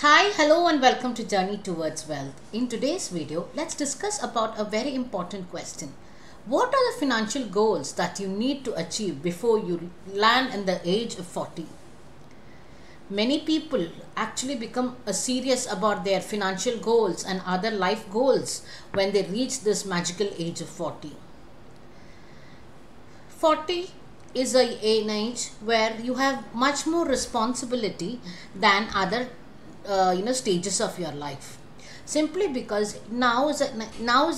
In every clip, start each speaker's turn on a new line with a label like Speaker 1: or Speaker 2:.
Speaker 1: Hi, hello and welcome to Journey Towards Wealth. In today's video, let's discuss about a very important question. What are the financial goals that you need to achieve before you land in the age of 40? Many people actually become serious about their financial goals and other life goals when they reach this magical age of 40. 40 is an age where you have much more responsibility than other stages of your life, simply because now is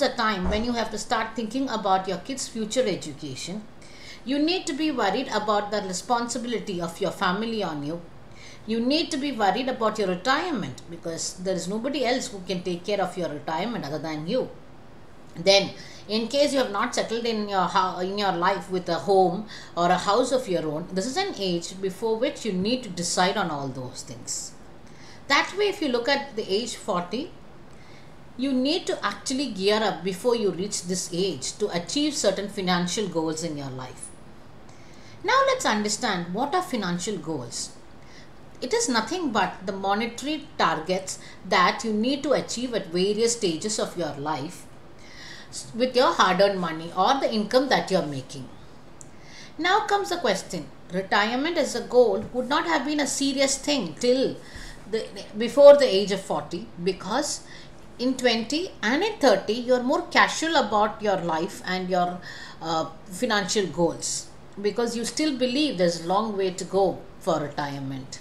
Speaker 1: a time when you have to start thinking about your kids' future education. You need to be worried about the responsibility of your family on you. You need to be worried about your retirement because there is nobody else who can take care of your retirement other than you. Then, in case you have not settled in your life with a home or a house of your own, this is an age before which you need to decide on all those things. That way, if you look at the age 40, you need to actually gear up before you reach this age to achieve certain financial goals in your life. Now let's understand what are financial goals. It is nothing but the monetary targets that you need to achieve at various stages of your life with your hard-earned money or the income that you are making. Now comes the question. Retirement as a goal would not have been a serious thing till before the age of 40, because in 20 and in 30 you are more casual about your life and your financial goals, because you still believe there's a long way to go for retirement.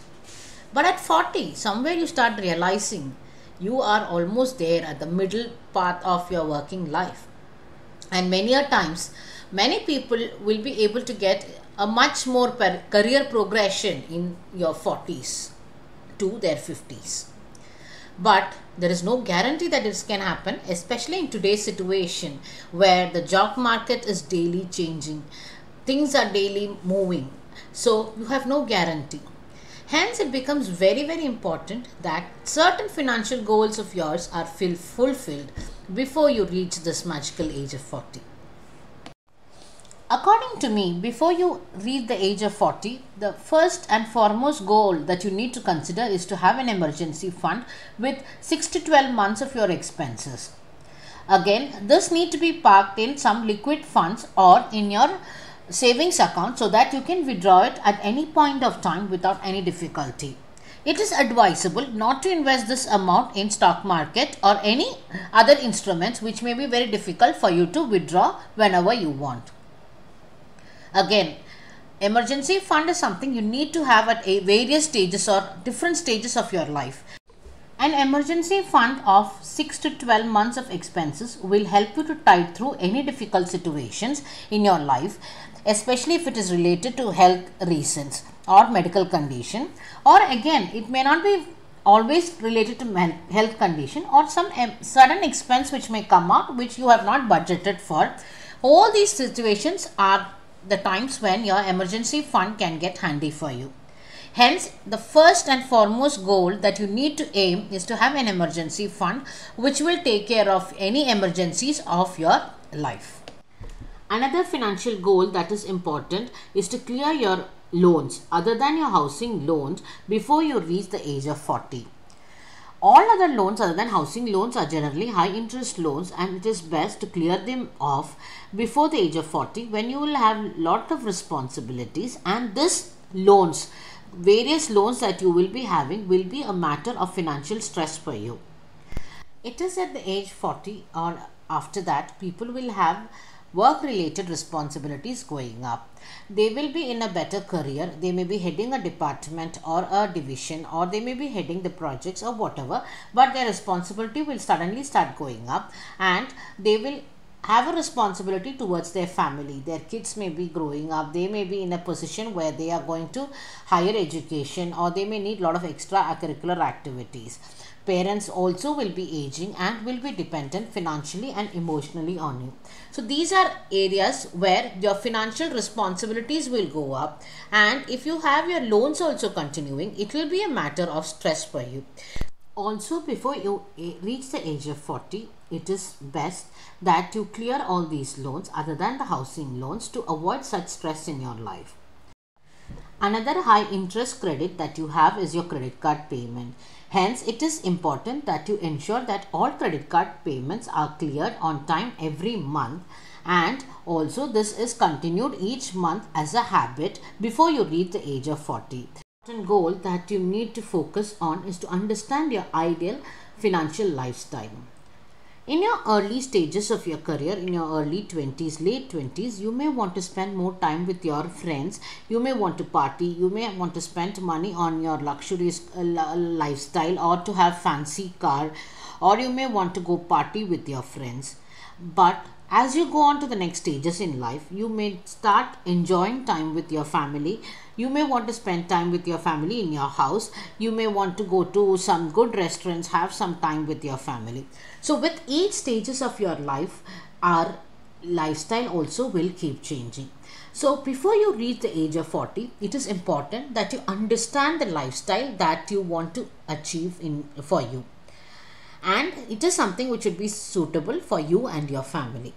Speaker 1: But at 40, somewhere you start realizing you are almost there at the middle path of your working life, and many a times many people will be able to get a much more career progression in your 40s to their 50s. But there is no guarantee that this can happen, especially in today's situation where the job market is daily changing. Things are daily moving. So you have no guarantee. Hence, it becomes very, very important that certain financial goals of yours are fulfilled before you reach this magical age of 40. According to me, before you reach the age of 40, the first and foremost goal that you need to consider is to have an emergency fund with 6 to 12 months of your expenses. Again, this need to be parked in some liquid funds or in your savings account so that you can withdraw it at any point of time without any difficulty. It is advisable not to invest this amount in stock market or any other instruments which may be very difficult for you to withdraw whenever you want. Again, emergency fund is something you need to have at various stages or different stages of your life. An emergency fund of 6 to 12 months of expenses will help you to tide through any difficult situations in your life, especially if it is related to health reasons or medical condition, or again, it may not be always related to health condition or some sudden expense which may come out which you have not budgeted for. All these situations are the times when your emergency fund can get handy for you. Hence, the first and foremost goal that you need to aim is to have an emergency fund which will take care of any emergencies of your life. Another financial goal that is important is to clear your loans other than your housing loans before you reach the age of 40. All other loans other than housing loans are generally high interest loans, and it is best to clear them off before the age of 40 when you will have lot of responsibilities, and this loans, various loans that you will be having, will be a matter of financial stress for you. It is at the age 40 or after that people will have work related responsibilities going up. They will be in a better career. They may be heading a department or a division, or they may be heading the projects or whatever, but their responsibility will suddenly start going up, and they will have a responsibility towards their family. Their kids may be growing up. They may be in a position where they are going to higher education, or they may need a lot of extracurricular activities. Parents also will be aging and will be dependent financially and emotionally on you. So these are areas where your financial responsibilities will go up, and if you have your loans also continuing, it will be a matter of stress for you. Also, before you reach the age of 40, it is best that you clear all these loans other than the housing loans to avoid such stress in your life. Another high interest credit that you have is your credit card payment. Hence, it is important that you ensure that all credit card payments are cleared on time every month, and also this is continued each month as a habit before you reach the age of 40. The important goal that you need to focus on is to understand your ideal financial lifestyle. In your early stages of your career, in your early 20s, late 20s, you may want to spend more time with your friends. You may want to party. You may want to spend money on your luxurious lifestyle, or to have fancy car, or you may want to go party with your friends. But as you go on to the next stages in life, you may start enjoying time with your family. You may want to spend time with your family in your house. You may want to go to some good restaurants, have some time with your family. So with each stages of your life, our lifestyle also will keep changing. So before you reach the age of 40, it is important that you understand the lifestyle that you want to achieve for you. And it is something which should be suitable for you and your family.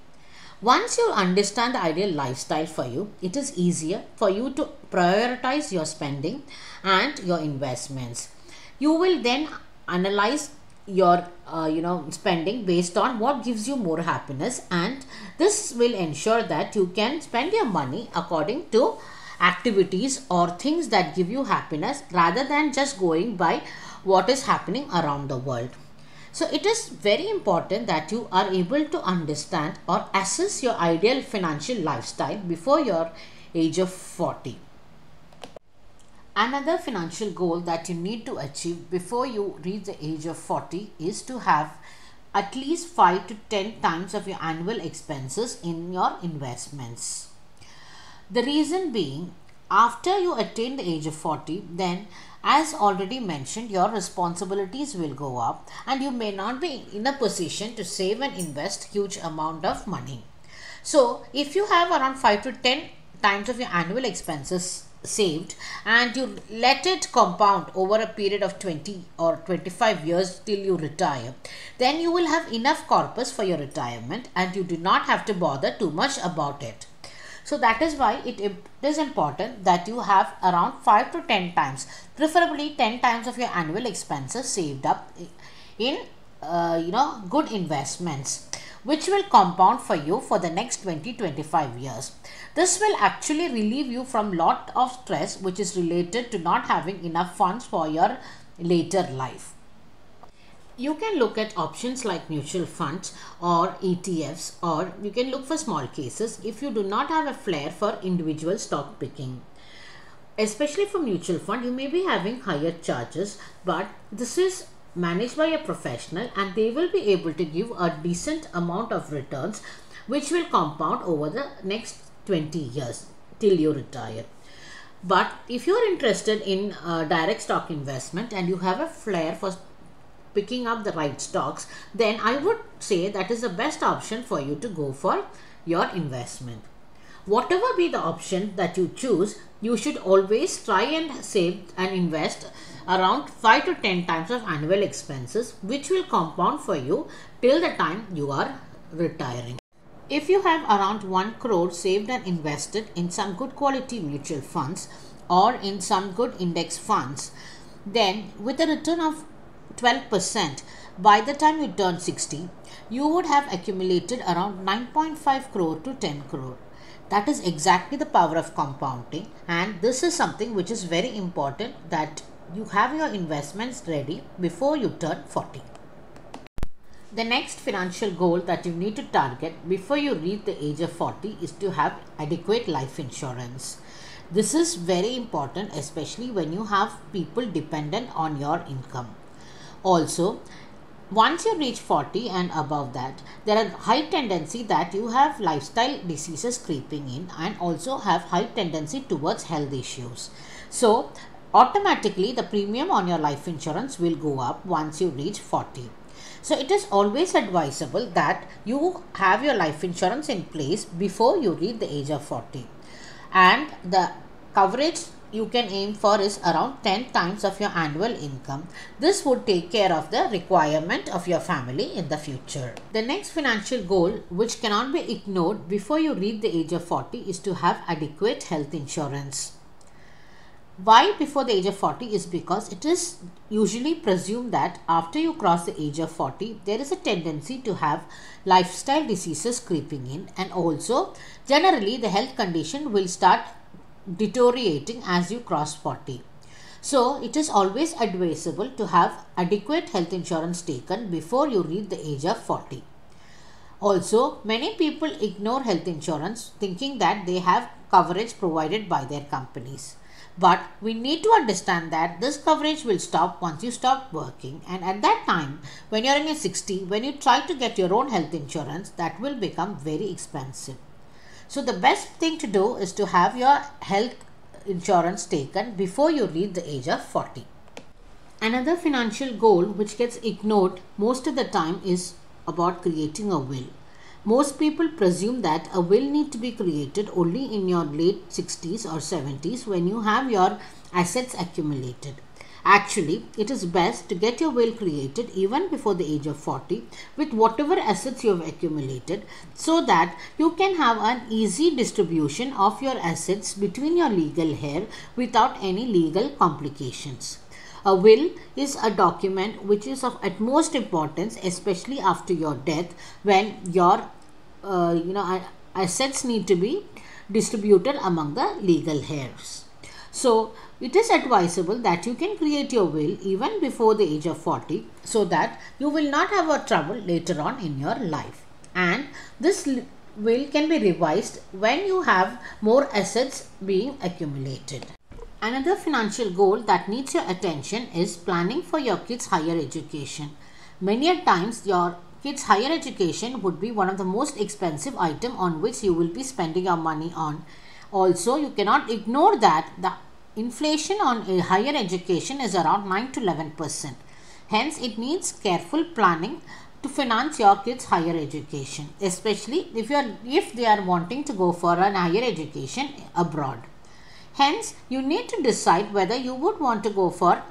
Speaker 1: Once you understand the ideal lifestyle for you, it is easier for you to prioritize your spending and your investments. You will then analyze your spending based on what gives you more happiness, and this will ensure that you can spend your money according to activities or things that give you happiness, rather than just going by what is happening around the world. So it is very important that you are able to understand or assess your ideal financial lifestyle before your age of 40. Another financial goal that you need to achieve before you reach the age of 40 is to have at least 5 to 10 times of your annual expenses in your investments. The reason being, after you attain the age of 40, then as already mentioned, your responsibilities will go up and you may not be in a position to save and invest huge amount of money. So if you have around 5 to 10 times of your annual expenses saved and you let it compound over a period of 20 or 25 years till you retire, then you will have enough corpus for your retirement and you do not have to bother too much about it. So that is why it is important that you have around 5 to 10 times, preferably 10 times of your annual expenses saved up in good investments, which will compound for you for the next 20-25 years. This will actually relieve you from lot of stress which is related to not having enough funds for your later life. You can look at options like mutual funds or ETFs, or you can look for small cases if you do not have a flair for individual stock picking. Especially for mutual fund, you may be having higher charges, but this is managed by a professional and they will be able to give a decent amount of returns which will compound over the next 20 years till you retire. But if you are interested in direct stock investment and you have a flair for picking up the right stocks, then I would say that is the best option for you to go for your investment. Whatever be the option that you choose, you should always try and save and invest around 5 to 10 times of annual expenses, which will compound for you till the time you are retiring. If you have around 1 crore saved and invested in some good quality mutual funds or in some good index funds, then with a return of 12%, by the time you turn 60, you would have accumulated around 9.5 crore to 10 crore. That is exactly the power of compounding, and this is something which is very important, that you have your investments ready before you turn 40. The next financial goal that you need to target before you reach the age of 40 is to have adequate life insurance. This is very important, especially when you have people dependent on your income. Also, once you reach 40 and above that, there are high tendency that you have lifestyle diseases creeping in and also have high tendency towards health issues. So, automatically the premium on your life insurance will go up once you reach 40. So, it is always advisable that you have your life insurance in place before you reach the age of 40. And the coverage you can aim for is around 10 times of your annual income. This would take care of the requirement of your family in the future. The next financial goal which cannot be ignored before you reach the age of 40 is to have adequate health insurance. Why before the age of 40 is because it is usually presumed that after you cross the age of 40, there is a tendency to have lifestyle diseases creeping in, and also generally the health condition will start deteriorating as you cross 40. So it is always advisable to have adequate health insurance taken before you reach the age of 40. Also, many people ignore health insurance thinking that they have coverage provided by their companies. But we need to understand that this coverage will stop once you stop working, and at that time, when you are in your 60, when you try to get your own health insurance, that will become very expensive. So the best thing to do is to have your health insurance taken before you reach the age of 40. Another financial goal which gets ignored most of the time is about creating a will. Most people presume that a will need to be created only in your late 60s or 70s when you have your assets accumulated. Actually, it is best to get your will created even before the age of 40 with whatever assets you have accumulated, so that you can have an easy distribution of your assets between your legal heir without any legal complications. A will is a document which is of utmost importance, especially after your death, when your assets need to be distributed among the legal heirs. So it is advisable that you can create your will even before the age of 40, so that you will not have a trouble later on in your life. And this will can be revised when you have more assets being accumulated. Another financial goal that needs your attention is planning for your kids' higher education. Many a times your kids' higher education would be one of the most expensive item on which you will be spending your money on. Also, you cannot ignore that the inflation on a higher education is around 9 to 11%. Hence, it needs careful planning to finance your kids' higher education, especially if they are wanting to go for an higher education abroad. Hence, you need to decide whether you would want to go for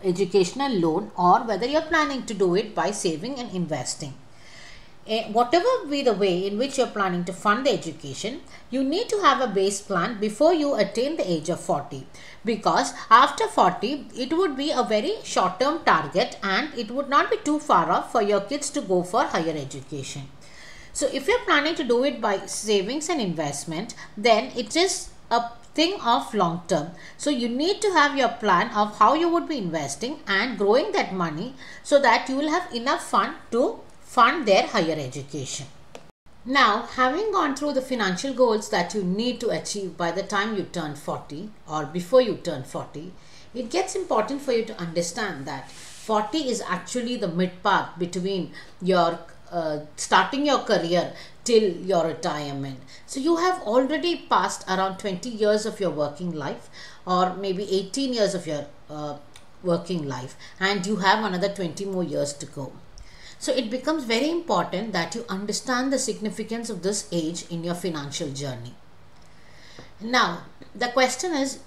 Speaker 1: educational loan or whether you are planning to do it by saving and investing. Whatever be the way in which you are planning to fund the education, you need to have a base plan before you attain the age of 40, because after 40 it would be a very short term target and it would not be too far off for your kids to go for higher education. So if you are planning to do it by savings and investment, then it is a thing of long term. So you need to have your plan of how you would be investing and growing that money so that you will have enough fund to fund their higher education. Now, having gone through the financial goals that you need to achieve by the time you turn 40 or before you turn 40, it gets important for you to understand that 40 is actually the mid path between your starting your career till your retirement. So you have already passed around 20 years of your working life, or maybe 18 years of your working life, and you have another 20 more years to go. So it becomes very important that you understand the significance of this age in your financial journey. Now, the question is,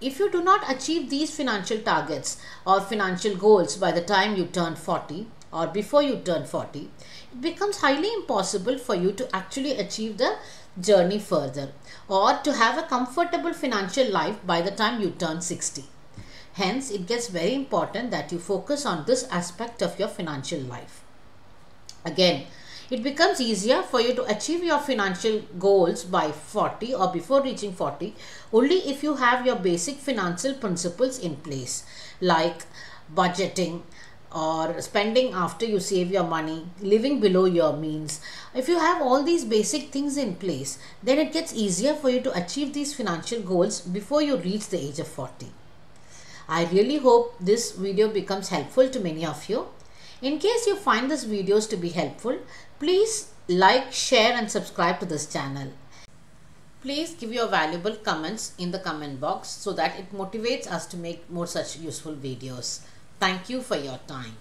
Speaker 1: if you do not achieve these financial targets or financial goals by the time you turn 40 or before you turn 40, it becomes highly impossible for you to actually achieve the journey further or to have a comfortable financial life by the time you turn 60. Hence, it gets very important that you focus on this aspect of your financial life. Again, it becomes easier for you to achieve your financial goals by 40 or before reaching 40 only if you have your basic financial principles in place, like budgeting or spending after you save your money, living below your means. If you have all these basic things in place, then it gets easier for you to achieve these financial goals before you reach the age of 40. I really hope this video becomes helpful to many of you. In case you find these videos to be helpful, please like, share and subscribe to this channel. Please give your valuable comments in the comment box so that it motivates us to make more such useful videos. Thank you for your time.